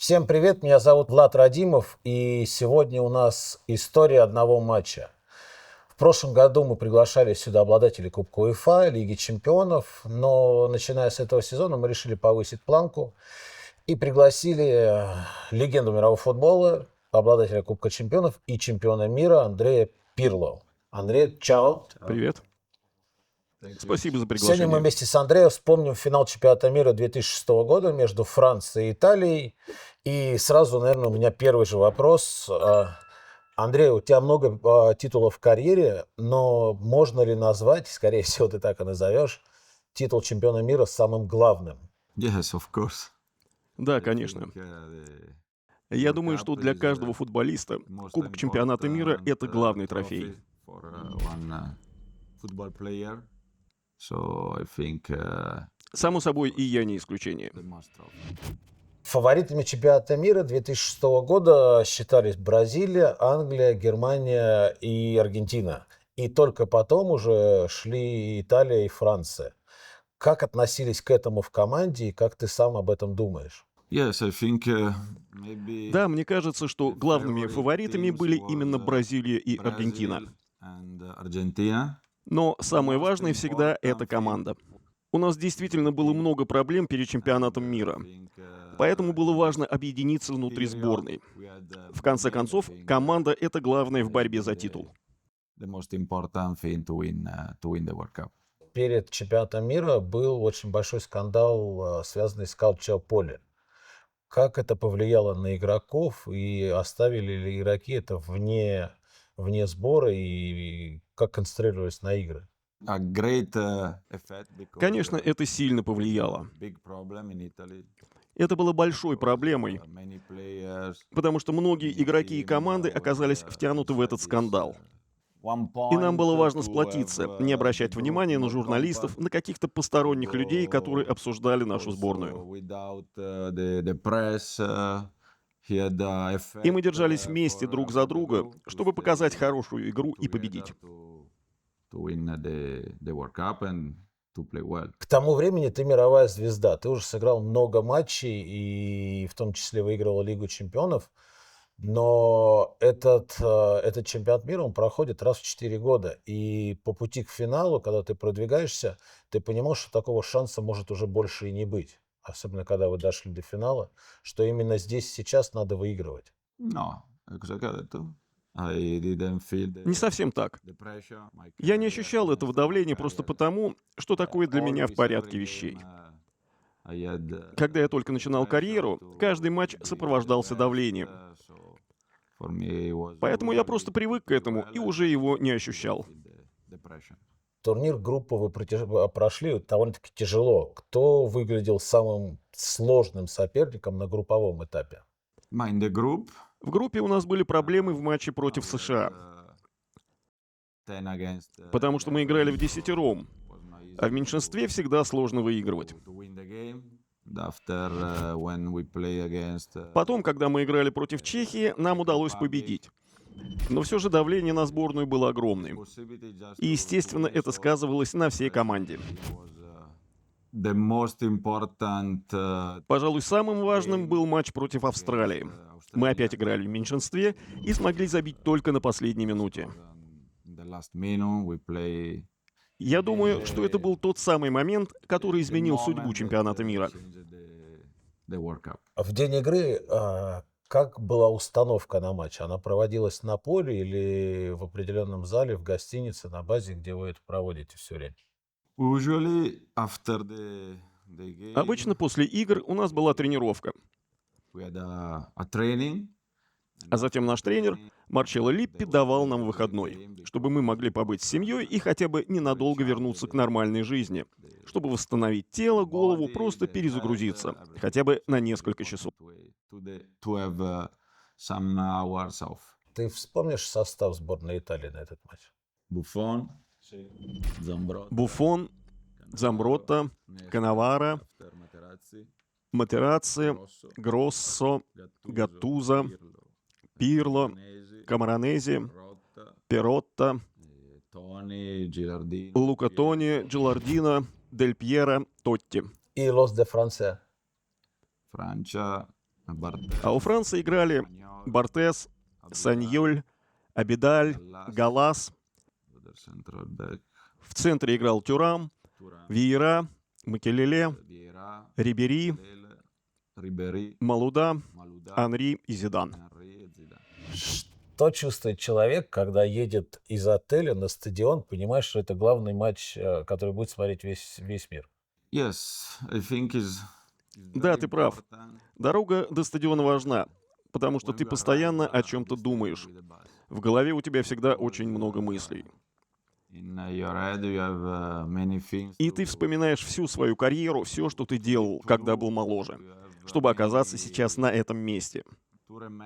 Всем привет, меня зовут Влад Радимов, и сегодня у нас история одного матча. В прошлом году мы приглашали сюда обладателей Кубка УЕФА, Лиги Чемпионов, но начиная с этого сезона мы решили повысить планку и пригласили легенду мирового футбола, обладателя Кубка Чемпионов и чемпиона мира Андрея Пирло. Андрей, чао. Привет. Спасибо за Сегодня мы приглашение. вместе с Андреем вспомним финал чемпионата мира 2006 года между Францией и Италией. И сразу, наверное, у меня первый же вопрос. Андрей, у тебя много титулов в карьере, но можно ли назвать, скорее всего, ты так и назовешь, титул чемпиона мира самым главным? Yes, of course. Да, конечно. Я думаю, что для каждого футболиста Кубок чемпионата мира — это главный трофей. Само собой, и я не исключение. Фаворитами чемпионата мира 2006 года считались Бразилия, Англия, Германия и Аргентина. И только потом уже шли Италия и Франция. Как относились к этому в команде и как ты сам об этом думаешь? Yes, I think maybe Да, мне кажется, что главными фаворитами были именно Бразилия и Аргентина. Argentina. Но самое важное всегда — это команда. У нас действительно было много проблем перед чемпионатом мира. Поэтому было важно объединиться внутри сборной. В конце концов, команда — это главное в борьбе за титул. The most important thing to win the World Cup. Перед чемпионатом мира был очень большой скандал, связанный с Калчиополи. Как это повлияло на игроков и оставили ли игроки это вне сбора и как концентрировались на игры? A great effect because Конечно, это сильно повлияло. big problem in Italy. Это было большой проблемой, Many players. потому что многие игроки и команды оказались втянуты в этот скандал. И нам было важно сплотиться, не обращать внимания на журналистов, на каких-то посторонних людей, которые обсуждали нашу сборную. И мы держались вместе друг за друга, чтобы показать хорошую игру и победить. К тому времени ты мировая звезда. Ты уже сыграл много матчей и в том числе выигрывал Лигу Чемпионов. Но этот чемпионат мира, он проходит раз в 4 года. И по пути к финалу, когда ты продвигаешься, ты понимал, что такого шанса может уже больше и не быть. Особенно, когда вы дошли до финала, что именно здесь сейчас надо выигрывать. Не совсем так. Я не ощущал этого давления просто потому, что такое для меня в порядке вещей. Когда я только начинал карьеру, каждый матч сопровождался давлением. Поэтому я просто привык к этому и уже его не ощущал. Турнир группы вы прошли довольно-таки тяжело. Кто выглядел самым сложным соперником на групповом этапе? В группе у нас были проблемы в матче против США, потому что мы играли в десятером, а в меньшинстве всегда сложно выигрывать. Потом, когда мы играли против Чехии, нам удалось победить. Но все же давление на сборную было огромным. И, естественно, это сказывалось на всей команде. Пожалуй, самым важным был матч против Австралии. Мы опять играли в меньшинстве и смогли забить только на последней минуте. Я думаю, что это был тот самый момент, который изменил судьбу чемпионата мира. В день игры как была установка на матч? Она проводилась на поле или в определенном зале, в гостинице, на базе, где вы это проводите все время? Обычно после игр у нас была тренировка, а затем наш тренер Марчелло Липпи давал нам выходной, чтобы мы могли побыть с семьей и хотя бы ненадолго вернуться к нормальной жизни, чтобы восстановить тело, голову, просто перезагрузиться, хотя бы на несколько часов. Ты вспомнишь состав сборной Италии на этот матч? Буффон, Замбротта, Канаваро, Матерацци, Гроссо, Гаттузо, Пирло, Камаронези, Перотта, Лука Тони, Джиlardino, Дель Пьеро, Тотти. И Лос де Франция. А у Франции играли Бартес, Саньоль, Абидаль, Галас. В центре играл Тюрам, Виера, Макелеле, Рибери, Малуда, Анри и Зидан. Что чувствует человек, когда едет из отеля на стадион, понимаешь, что это главный матч, который будет смотреть весь мир? Да, ты прав. Дорога до стадиона важна, потому что ты постоянно о чем-то думаешь. В голове у тебя всегда очень много мыслей. И ты вспоминаешь всю свою карьеру, все, что ты делал, когда был моложе, чтобы оказаться сейчас на этом месте.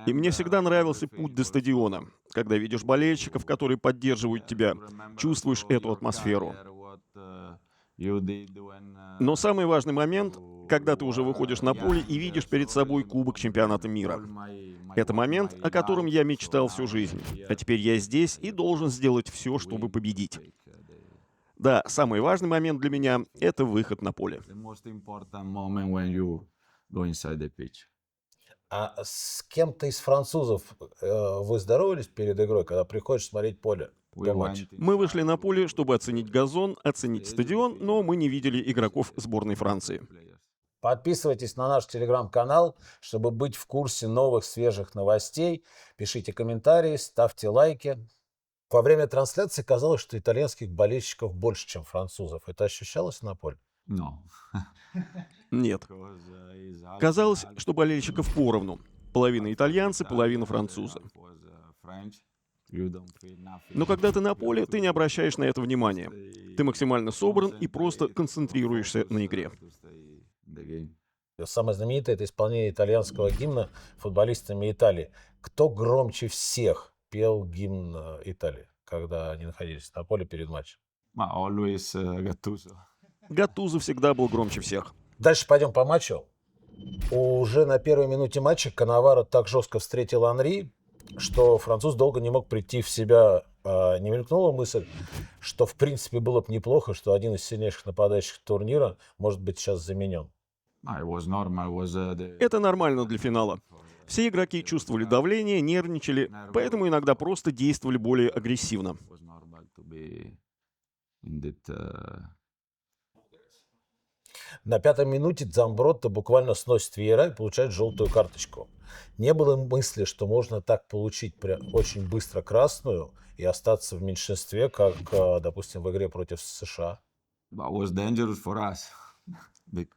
И мне всегда нравился путь до стадиона, когда видишь болельщиков, которые поддерживают тебя, чувствуешь эту атмосферу. Но самый важный момент, когда ты уже выходишь на поле и видишь перед собой Кубок Чемпионата мира. Это момент, о котором я мечтал всю жизнь. А теперь я здесь и должен сделать все, чтобы победить. Да, самый важный момент для меня — это выход на поле. А с кем-то из французов вы здоровались перед игрой, когда приходишь смотреть поле до матча? Мы вышли на поле, чтобы оценить газон, оценить стадион, но мы не видели игроков сборной Франции. Подписывайтесь на наш телеграм-канал, чтобы быть в курсе новых свежих новостей. Пишите комментарии, ставьте лайки. Во время трансляции казалось, что итальянских болельщиков больше, чем французов. Это ощущалось на поле? Нет. Казалось, что болельщиков поровну. Половина итальянцы, половина французы. Но когда ты на поле, ты не обращаешь на это внимания. Ты максимально собран и просто концентрируешься на игре. Самое знаменитое — это исполнение итальянского гимна футболистами Италии. Кто громче всех пел гимн Италии, когда они находились на поле перед матчем? Гаттузо всегда был громче всех. Дальше пойдем по матчу. Уже на первой минуте матча Канаваро так жестко встретил Анри, что француз долго не мог прийти в себя. Не мелькнула мысль, что в принципе было бы неплохо, что один из сильнейших нападающих турнира может быть сейчас заменен. Это нормально для финала. Все игроки чувствовали давление, нервничали, поэтому иногда просто действовали более агрессивно. На пятой минуте Дзамбротто буквально сносит Виера и получает желтую карточку. Не было мысли, что можно так получить очень быстро красную и остаться в меньшинстве, как, допустим, в игре против США.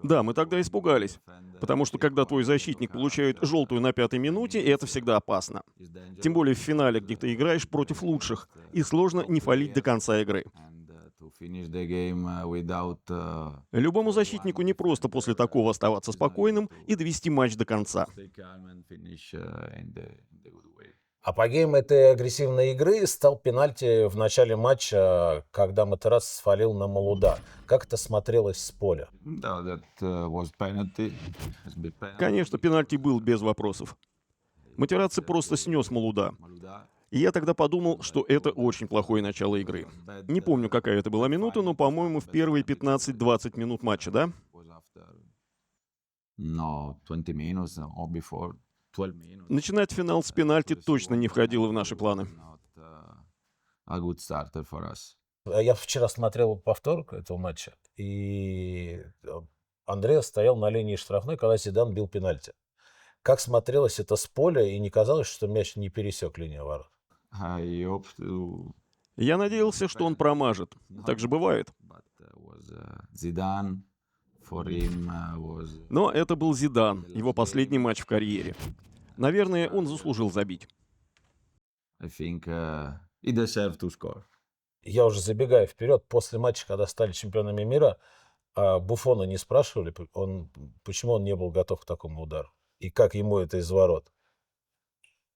Да, мы тогда испугались, потому что когда твой защитник получает желтую на пятой минуте, это всегда опасно. Тем более в финале, где ты играешь против лучших, и сложно не фалить до конца игры. Любому защитнику не просто после такого оставаться спокойным и довести матч до конца. Апогеем этой агрессивной игры стал пенальти в начале матча, когда Матерасс свалил на Малуда. Как это смотрелось с поля? Конечно, пенальти был без вопросов. Матерацци просто снес Малуда. И я тогда подумал, что это очень плохое начало игры. Не помню, какая это была минута, но, по-моему, в первые 15-20 минут матча, да? Начинать финал с пенальти точно не входило в наши планы. Я вчера смотрел повтор этого матча, и Андреас стоял на линии штрафной, когда Зидан бил пенальти. Как смотрелось это с поля, и не казалось, что мяч не пересек линию ворот? Я надеялся, что он промажет. Так же бывает. Но это был Зидан, его последний матч в карьере. Наверное, он заслужил забить. Я уже забегаю вперед. После матча, когда стали чемпионами мира, Буффона не спрашивали, почему он не был готов к такому удару. И как ему это из ворот.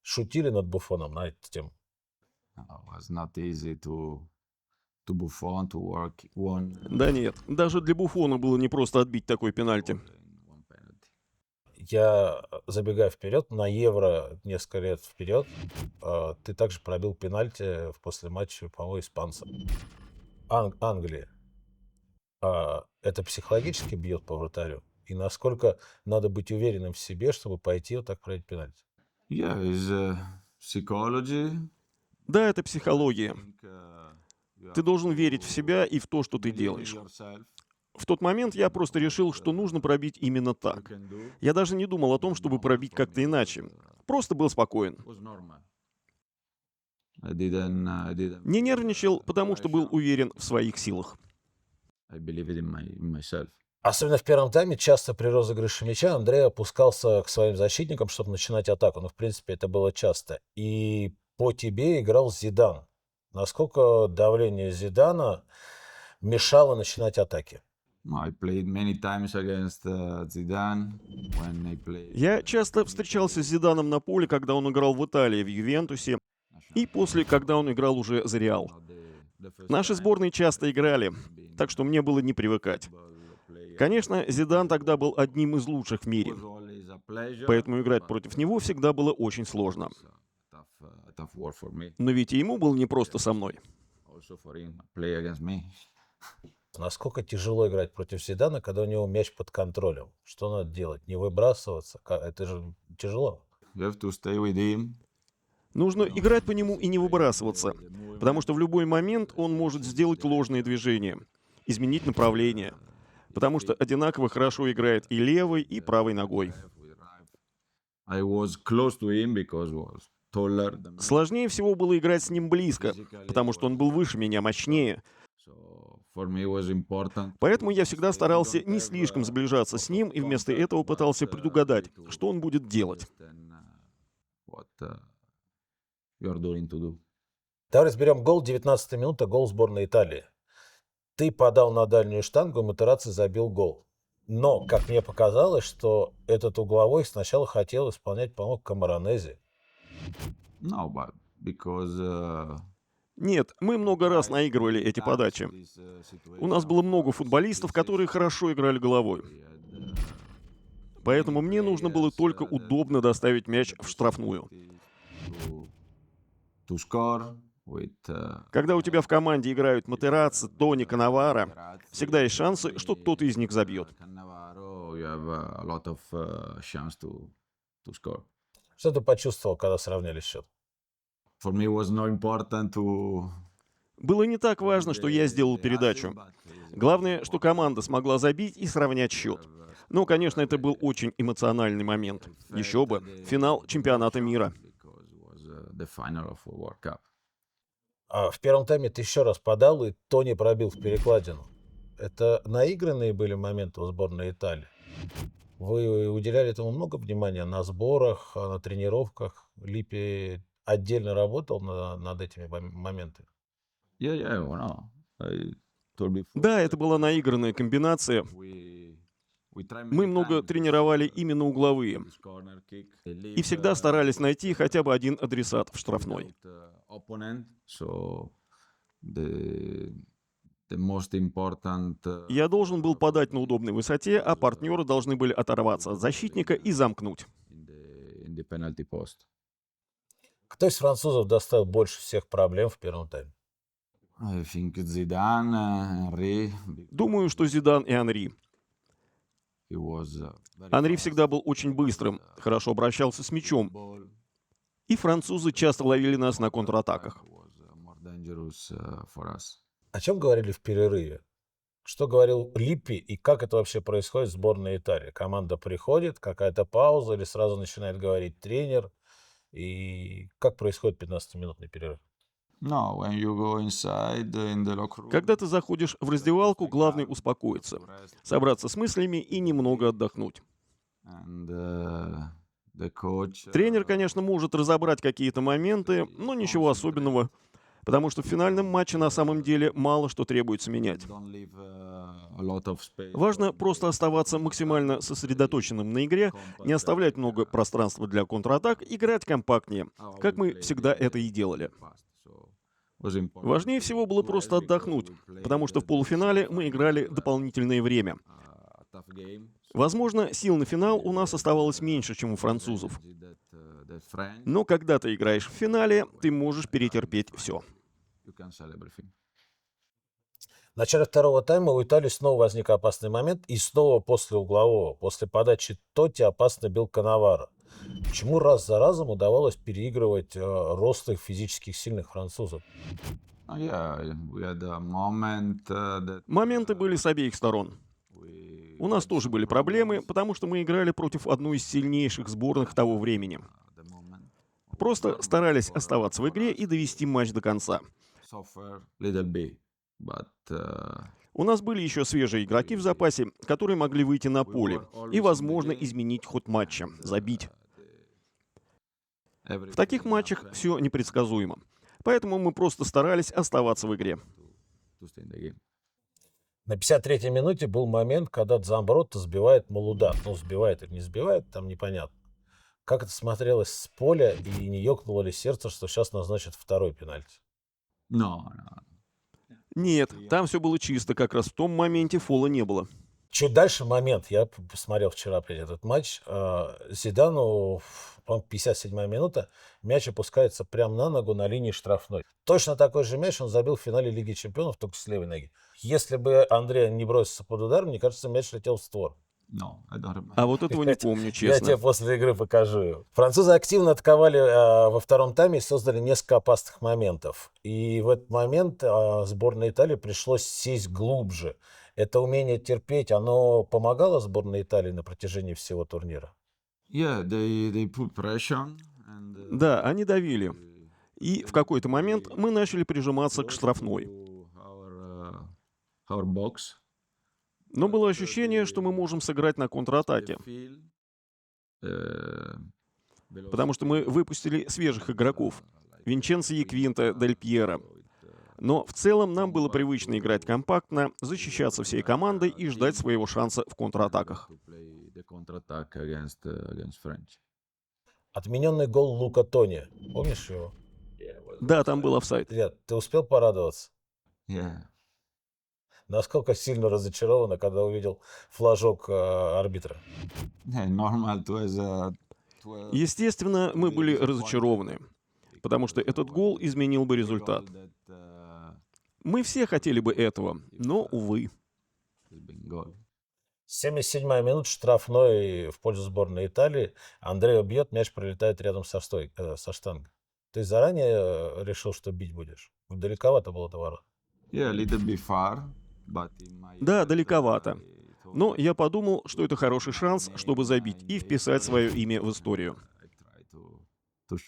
Шутили над Буффоном на эту тему? Да нет, даже для Буффона было непросто отбить такой пенальти. Я забегаю вперед, на Евро несколько лет вперед, ты также пробил пенальти после матча, по-моему, испанцам. Англии. Это психологически бьет по вратарю? И насколько надо быть уверенным в себе, чтобы пойти вот так проводить пенальти? Yeah, it's psychology. Да, это психология. Think, you Ты have должен верить в to себя и в то, что ты believe in делаешь. yourself. В тот момент я просто решил, что нужно пробить именно You так. can do. Я даже не думал о том, чтобы пробить как-то иначе. Просто был спокоен. It was normal. I didn't Не feel, нервничал, потому что был pressure. уверен в своих силах. I believed in myself. Особенно в первом тайме, часто при розыгрыше мяча Андрей опускался к своим защитникам, чтобы начинать атаку. Ну, в принципе, это было часто. И по тебе играл Зидан. Насколько давление Зидана мешало начинать атаки? I played many times against Zidane when I played Я часто встречался с Зиданом на поле, когда он играл в Италии, в Ювентусе, и после, когда он играл уже за Реал. not the first Наши time. сборные часто играли, так что мне было не привыкать. Конечно, Зидан тогда был одним из лучших в мире, It was always a pleasure, поэтому играть but против него всегда было очень сложно. it's a tough work for me. Но ведь и ему было не просто со мной. Also for him, play against me. Насколько тяжело играть против Зидана, когда у него мяч под контролем? Что надо делать? Не выбрасываться? Это же тяжело. You have to stay with him. Нужно играть по нему и не выбрасываться, потому что в любой момент он может сделать ложные движения, изменить направление, потому что одинаково хорошо играет и левой, и правой ногой. I was close to him because was taller than me. Сложнее всего было играть с ним близко, потому что он был выше меня, мощнее. So for me it was important. Поэтому я всегда старался не слишком сближаться с ним и вместо этого пытался предугадать, что он будет делать. Understand, what you are doing to do. Давай разберем гол. 19-я минута, гол сборной Италии. Ты подал на дальнюю штангу, Матерацци забил гол. Но, как мне показалось, что этот угловой сначала хотел исполнять, по-моему, Камаронези. No, but because Нет, мы много раз наигрывали эти подачи. У нас было много футболистов, которые хорошо играли головой. Поэтому мне нужно было только удобно доставить мяч в штрафную. to score with Когда у тебя в команде играют Матерацци, Тони, Канаваро, всегда есть шансы, что кто-то из них забьет. Cannavaro, you have a lot of chance to score. Что ты почувствовал, когда сравняли счет? For me, it was not important to. Было не так важно, что я сделал передачу. Главное, что команда смогла забить и сравнять счет. Но, конечно, это был очень эмоциональный момент. Еще бы, финал чемпионата мира. Because it was the final of a World Cup. А в первом тайме ты еще раз подал, и Тони пробил в перекладину. Это наигранные были моменты у сборной Италии? Вы уделяли этому много внимания на сборах, на тренировках? Липи отдельно работал над этими моментами? Yeah, well, no. I told before Да, это была наигранная комбинация. we try Мы many много times тренировали именно угловые. this corner kick. И всегда старались найти хотя бы один адресат в штрафной. Opponent, so the most important Я должен был подать на удобной высоте, а партнеры должны были оторваться от защитника и замкнуть. in the penalty post. Кто из французов доставил больше всех проблем в первом тайме? I think Zidane, Henry, Думаю, что Зидан и Анри. he was very Анри fast. всегда был очень быстрым, хорошо обращался с мячом. Ball И французы часто ловили нас на контратаках. was more dangerous for us. О чем говорили в перерыве? Что говорил Липпи и как это вообще происходит в сборной Италии? Команда приходит, какая-то пауза или сразу начинает говорить тренер? И как происходит 15-минутный перерыв? No, when you go inside in the locker room, Когда ты заходишь в раздевалку, главное успокоиться, собраться с мыслями и немного отдохнуть. and the coach Тренер, конечно, может разобрать какие-то моменты, но ничего особенного, потому что в финальном матче на самом деле мало что требуется менять. don't leave a lot of space. Важно просто оставаться максимально сосредоточенным на игре, не оставлять много пространства для контратак, играть компактнее, как мы всегда это и делали. Важнее всего было просто отдохнуть, потому что в полуфинале мы играли дополнительное время. Возможно, сил на финал у нас оставалось меньше, чем у французов. Но когда ты играешь в финале, ты можешь перетерпеть все. начале второго тайма у Италии снова возник опасный момент, и снова после углового, после подачи Тотти опасно бил Канаваро. Почему раз за разом удавалось переигрывать рослых, физических, сильных французов? Oh, yeah, we had a moment that Моменты были с обеих сторон. we У нас тоже были проблемы, потому что мы играли против одной из сильнейших сборных того времени. the moment Просто старались оставаться в игре и довести матч до конца. suffer little bit, but У нас были еще свежие игроки в запасе, которые могли выйти на поле и, возможно, изменить ход матча, забить. В таких матчах все непредсказуемо. Поэтому мы просто старались оставаться в игре. to stay in the game. На 53-й минуте был момент, когда Дзамбротто сбивает Малуда. Ну, сбивает или не сбивает, там непонятно. Как это смотрелось с поля, и не ёкнуло ли сердце, что сейчас назначат второй пенальти? No, no. Нет, там все было чисто, как раз в том моменте фола не было. Чуть дальше момент, я посмотрел вчера опять этот матч, Зидану, по-моему, 57-я минута, мяч опускается прямо на ногу на линии штрафной. Точно такой же мяч он забил в финале Лиги Чемпионов, только с левой ноги. Если бы Андрей не бросился под удар, мне кажется, мяч летел в створ. No, I don't remember. А вот этого не помню, Я тебе честно. после игры покажу. Французы активно атаковали во втором тайме и создали несколько опасных моментов. И в этот момент сборной Италии пришлось сесть глубже. Это умение терпеть, оно помогало сборной Италии на протяжении всего турнира? Yeah, they put pressure and Да, они давили. И в какой-то момент мы начали прижиматься к штрафной. to our box. Но было ощущение, что мы можем сыграть на контратаке, Feel, uh, потому что мы выпустили свежих игроков. Винченцо Яквинта, Дель Пьеро. Но в целом нам было привычно играть компактно, защищаться всей командой и ждать своего шанса в контратаках. to play the counter-attack against French. Отмененный гол Лука Тони. Помнишь его? Да, там был офсайд. Ребят, ты успел порадоваться? Yeah. Насколько сильно разочарована, когда увидел флажок арбитра? Yeah, normal to Естественно, мы были разочарованы, потому что этот гол изменил бы результат. Мы все хотели бы этого, но, увы. 77-я минута, штрафной в пользу сборной Италии. Андреа бьет, мяч пролетает рядом со штангой. Ты заранее решил, что бить будешь? Далековато было до ворот. Yeah, a little bit far, but Да, далековато. Но я подумал, что это хороший шанс, чтобы забить и вписать свое имя в историю.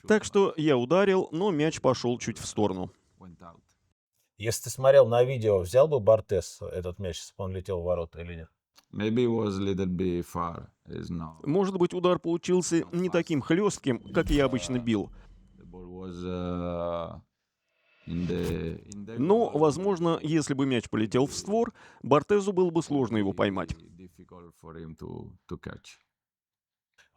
Так что я ударил, но мяч пошел чуть в сторону. Если ты смотрел на видео, взял бы Бартес этот мяч, если бы он летел в ворота или нет? Maybe it was a little bit far. It's not. Может быть, удар получился не таким хлестким, как я обычно бил. The ball was in the Но, goal. возможно, если бы мяч полетел в створ, Бартезу было бы сложно его поймать. Difficult for him to catch.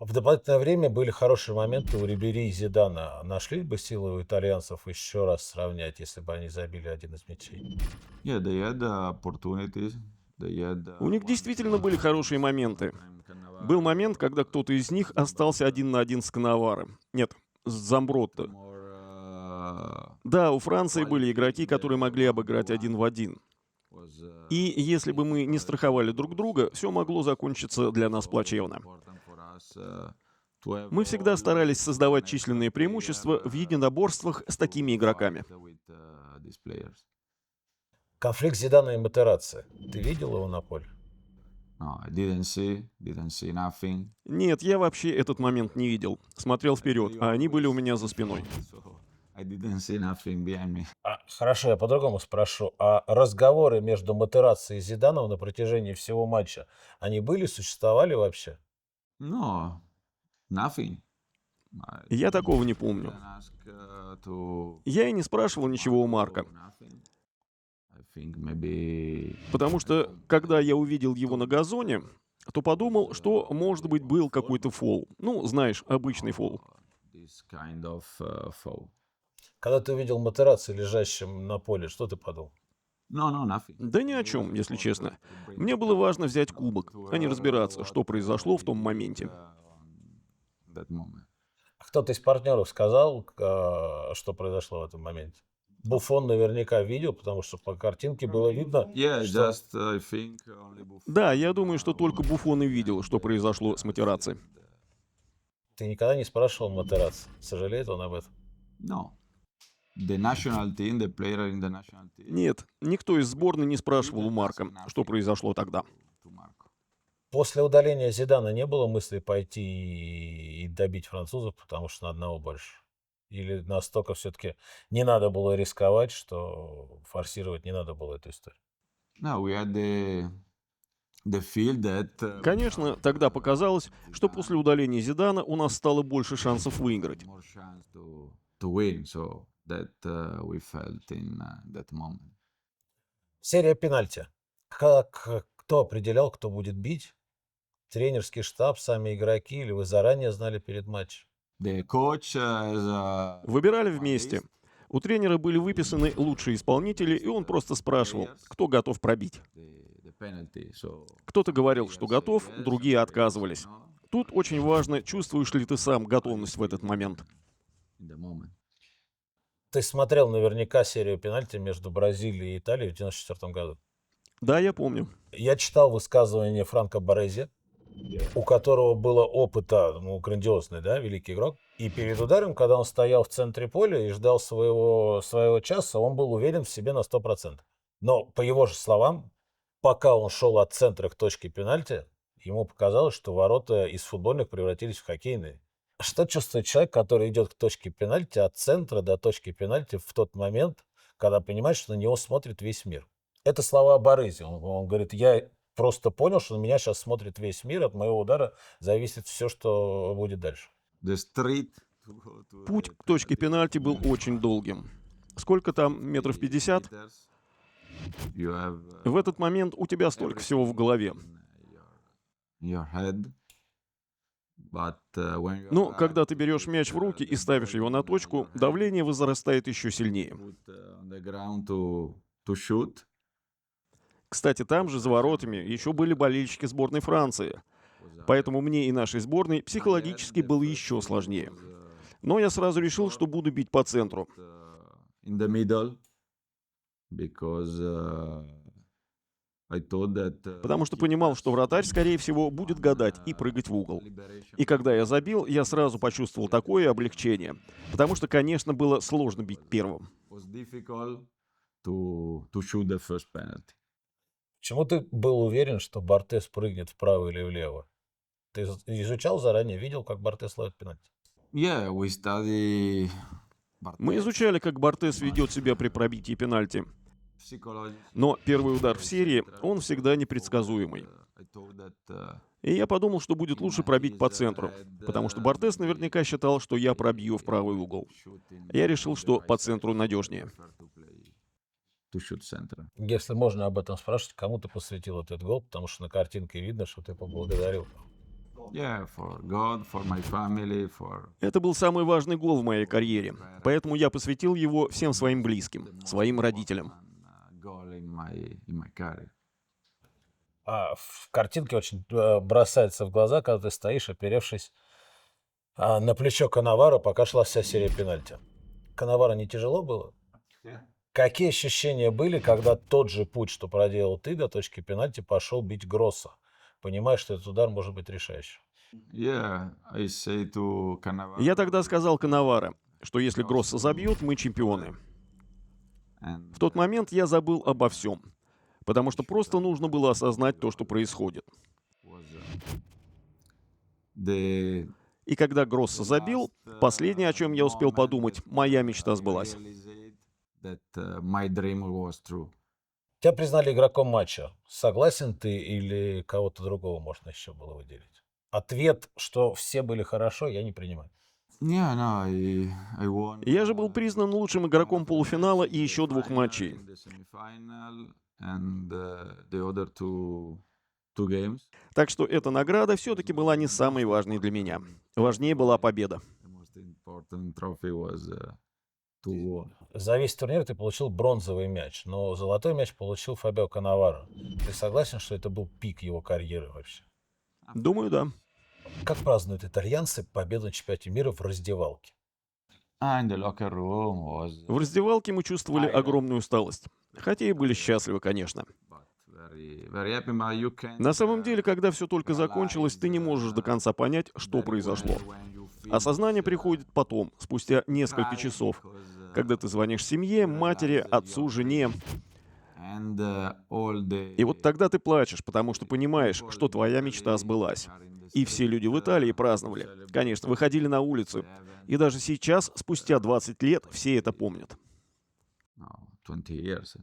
В дополнительное время были хорошие моменты у Рибери и Зидана. Нашли бы силы у итальянцев еще раз сравнять, если бы они забили один из мячей? Yeah, they had opportunities. They had. У них действительно были хорошие моменты. Был момент, когда кто-то из них остался 1 на 1 с Канаваро. Нет, с Замбротто. Да, у Франции были игроки, которые могли обыграть 1 в 1. И если бы мы не страховали друг друга, все могло закончиться для нас плачевно. Мы всегда старались создавать численные преимущества в единоборствах с такими игроками. Конфликт Зидана и Матерацци. Ты видел его на поле? No, I didn't see nothing. Нет, я вообще этот момент не видел. Смотрел вперед, а они были у меня за спиной. So I didn't see nothing behind me. Хорошо, я по-другому спрошу. А разговоры между Матерацци и Зиданом на протяжении всего матча, они были, существовали вообще? No, nothing. Я такого не помню. Didn't ask, to Я и не спрашивал ничего у Марка. nothing. I think maybe Потому что, когда я увидел его на газоне, то подумал, что, может быть, был какой-то фол. Ну, знаешь, обычный фол. this kind of foul. Когда ты увидел Матерацци лежащим на поле, что ты подумал? No, nothing. Да ни о чем, если честно. Мне было важно взять кубок, а не разбираться, что произошло в том моменте. That moment. Кто-то из партнеров сказал, что произошло в этом моменте? Буфон наверняка видел, потому что по картинке было видно, Yeah, что just I think only Buffon. Да, я думаю, что только Буфон и видел, что произошло с Матерацци. ты никогда не спрашивал Матерацци. Сожалеет он об этом? No, the national team, the player in the national team. Нет, никто из сборной не спрашивал у Марка, что произошло тогда. To Marco. После удаления Зидана не было мысли пойти и добить французов, потому что на одного больше? Или настолько все-таки не надо было рисковать, что форсировать не надо было эту историю? No, we had the feel that. Конечно, тогда показалось, что после удаления Зидана у нас стало больше шансов выиграть. More chance to win, so that we felt in that moment. Серия пенальти. Кто определял, кто будет бить? Тренерский штаб, сами игроки, или вы заранее знали перед матчем? The coach is Выбирали вместе. У тренера были выписаны лучшие исполнители, и он просто спрашивал, кто готов пробить. the penalty, so Кто-то говорил, что готов, другие отказывались. Тут очень важно, чувствуешь ли ты сам готовность в этот момент. in the moment. Ты смотрел наверняка серию пенальти между Бразилией и Италией в 1994 году. Да, я помню. Я читал высказывание Франко Барези, у которого было опыта, грандиозный, да, великий игрок. И перед ударом, когда он стоял в центре поля и ждал своего часа, он был уверен в себе на 100%. Но, по его же словам, пока он шел от центра к точке пенальти, ему показалось, что ворота из футбольных превратились в хоккейные. Что чувствует человек, который идет к точке пенальти, от центра до точки пенальти в тот момент, когда понимает, что на него смотрит весь мир? Это слова Барези. Он говорит, я просто понял, что на меня сейчас смотрит весь мир, от моего удара зависит все, что будет дальше. The street to go to Путь к точке пенальти был очень долгим. Сколько там, метров 50? meters. You have В этот момент у тебя столько всего в голове. in your head. But when you Но arrive, когда ты берешь мяч в руки и ставишь его на точку, давление возрастает еще сильнее. put on the ground to shoot. Кстати, там же, за воротами, еще были болельщики сборной Франции. Поэтому мне и нашей сборной психологически было еще сложнее. Но я сразу решил, что буду бить по центру. In the middle, because I thought that. Потому что понимал, что вратарь, скорее всего, будет гадать и прыгать в угол. И когда я забил, я сразу почувствовал такое облегчение. Потому что, конечно, было сложно бить первым. Was difficult to shoot the first penalty. Почему ты был уверен, что Бартес прыгнет вправо или влево? Ты изучал заранее, видел, как Бартес ловит пенальти? Yeah, we study. Мы изучали, как Бартес ведет себя при пробитии пенальти. Psychology. Но первый удар в серии, он всегда непредсказуемый. I thought that. И я подумал, что будет лучше пробить по центру, потому что Бартес наверняка считал, что я пробью в правый угол. Я решил, что по центру надежнее. To shoot center. Если можно об этом спрашивать, кому ты посвятил этот гол, потому что на картинке видно, что ты поблагодарил. Yeah, for God, for my family, for. Это был самый важный гол в моей карьере, поэтому я посвятил его всем своим близким, своим родителям. Goal in my career. А в картинке очень бросается в глаза, когда ты стоишь, оперевшись на плечо Канаваро, пока шла вся серия пенальти. Канаваро не тяжело было? Какие ощущения были, когда тот же путь, что проделал ты до точки пенальти, пошел бить Гросса, понимая, что этот удар может быть решающим? Yeah, I say to Cannavaro. Я тогда сказал Канаваро, что если Гросса забьет, мы чемпионы. And В тот момент я забыл обо всем, потому что просто нужно было осознать то, что происходит. was the И когда Гросса забил, последнее, о чем я успел подумать, моя мечта сбылась. realized that my dream was true. Тебя признали игроком матча. Согласен ты или кого-то другого можно еще было выделить? Ответ, что все были хорошо, я не принимаю. Yeah, no, I won. Я же был признан лучшим игроком полуфинала и еще 2 матчей. In the semifinal and the other two games. Так что эта награда все-таки была не самой важной для меня. Важнее была победа. The most important trophy was to win. За весь турнир ты получил бронзовый мяч, но золотой мяч получил Фабио Канаваро. Ты согласен, что это был пик его карьеры вообще? Думаю, да. Как празднуют итальянцы победу на чемпионате мира в раздевалке? In the locker room was В раздевалке мы чувствовали огромную усталость. Хотя и были счастливы, конечно. but very very happy. But you can. На самом деле, когда все только закончилось, ты не можешь до конца понять, что произошло. Осознание приходит потом, спустя несколько часов, когда ты звонишь семье, матери, отцу, жене. И вот тогда ты плачешь, потому что понимаешь, что твоя мечта сбылась. И все люди в Италии праздновали. Конечно, выходили на улицу. И даже сейчас, спустя 20 лет, все это помнят. 20 years.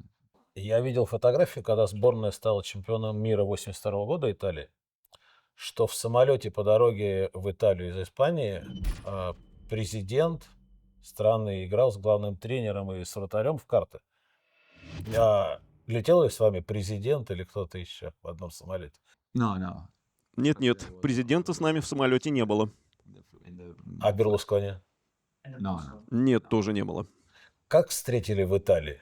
Я видел фотографию, когда сборная стала чемпионом мира 82 года Италии, что в самолете по дороге в Италию из Испании президент страны играл с главным тренером и с вратарем в карты. Летел ли с вами президент или кто-то еще в одном самолете? No. Нет-нет, президента с нами в самолете не было. А Берлускони? No. Нет, тоже не было. Как встретили в Италии?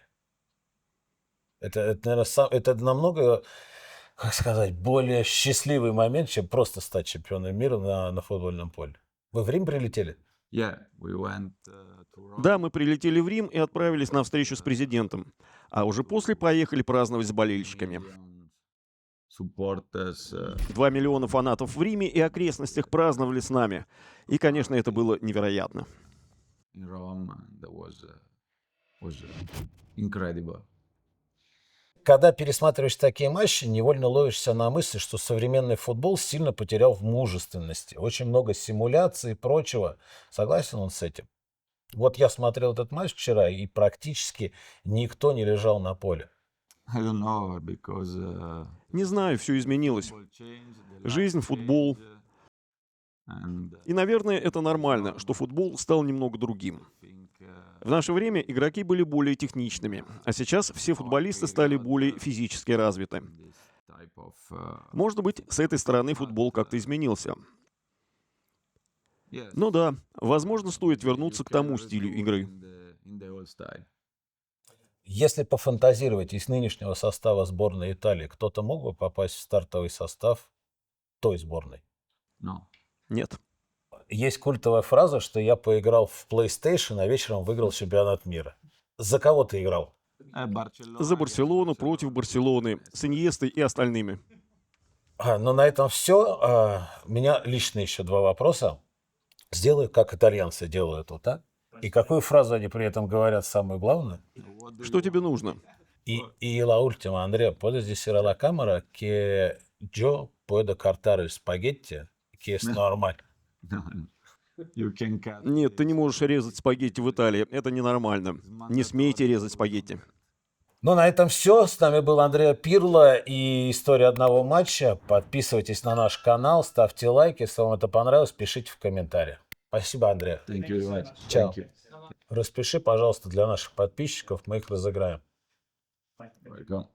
Это, наверное, это намного, как сказать, более счастливый момент, чем просто стать чемпионом мира на футбольном поле. Вы в Рим прилетели? Yeah, we went to Rome. Да, мы прилетели в Рим и отправились на встречу с президентом. А уже после поехали праздновать с болельщиками. Supporters. 2 миллиона фанатов в Риме и окрестностях праздновали с нами. И, конечно, это было невероятно. In Rome, that was incredible. Когда пересматриваешь такие матчи, невольно ловишься на мысли, что современный футбол сильно потерял в мужественности. Очень много симуляций и прочего. Согласен он с этим? Вот я смотрел этот матч вчера, и практически никто не лежал на поле. I don't know because Не знаю, все изменилось. football changed, the Жизнь, life футбол. changed, and И, наверное, это нормально, что футбол стал немного другим. I think В наше время игроки были более техничными, а сейчас все футболисты стали более физически развиты. this type of Может быть, с этой стороны футбол как-то изменился. yes. Ну да, возможно, стоит вернуться к тому стилю игры. In the old style. Если пофантазировать из нынешнего состава сборной Италии, кто-то мог бы попасть в стартовый состав той сборной? No. Нет. Есть культовая фраза, что я поиграл в PlayStation, а вечером выиграл чемпионат мира. За кого ты играл? Barcelona. За Барселону против Барселоны, с Иньестой и остальными. Ну, на этом все. У меня лично еще два вопроса. Сделай, как итальянцы делают, вот так. И какую фразу они при этом говорят самую главную? Что тебе нужно? И la ultima, Andrea, puedes decir a la cámara que yo puedo cortar el espagueti, que es normal. No. You can cut. Нет, ты не можешь резать спагетти в Италии. Это ненормально. Не смейте резать спагетти. Ну, на этом все. С нами был Андреа Пирло и история одного матча. Подписывайтесь на наш канал, ставьте лайки. Если вам это понравилось, пишите в комментариях. Спасибо, Андреа. Thank you very much. Ciao. Thank you. Распиши, пожалуйста, для наших подписчиков, мы их разыграем. Welcome.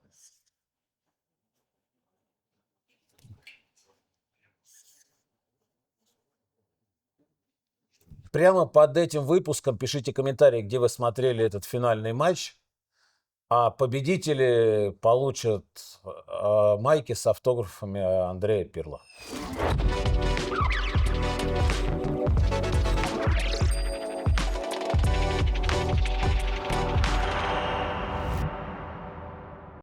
Прямо под этим выпуском пишите комментарии, где вы смотрели этот финальный матч. А победители получат майки с автографами Андрея Пирло.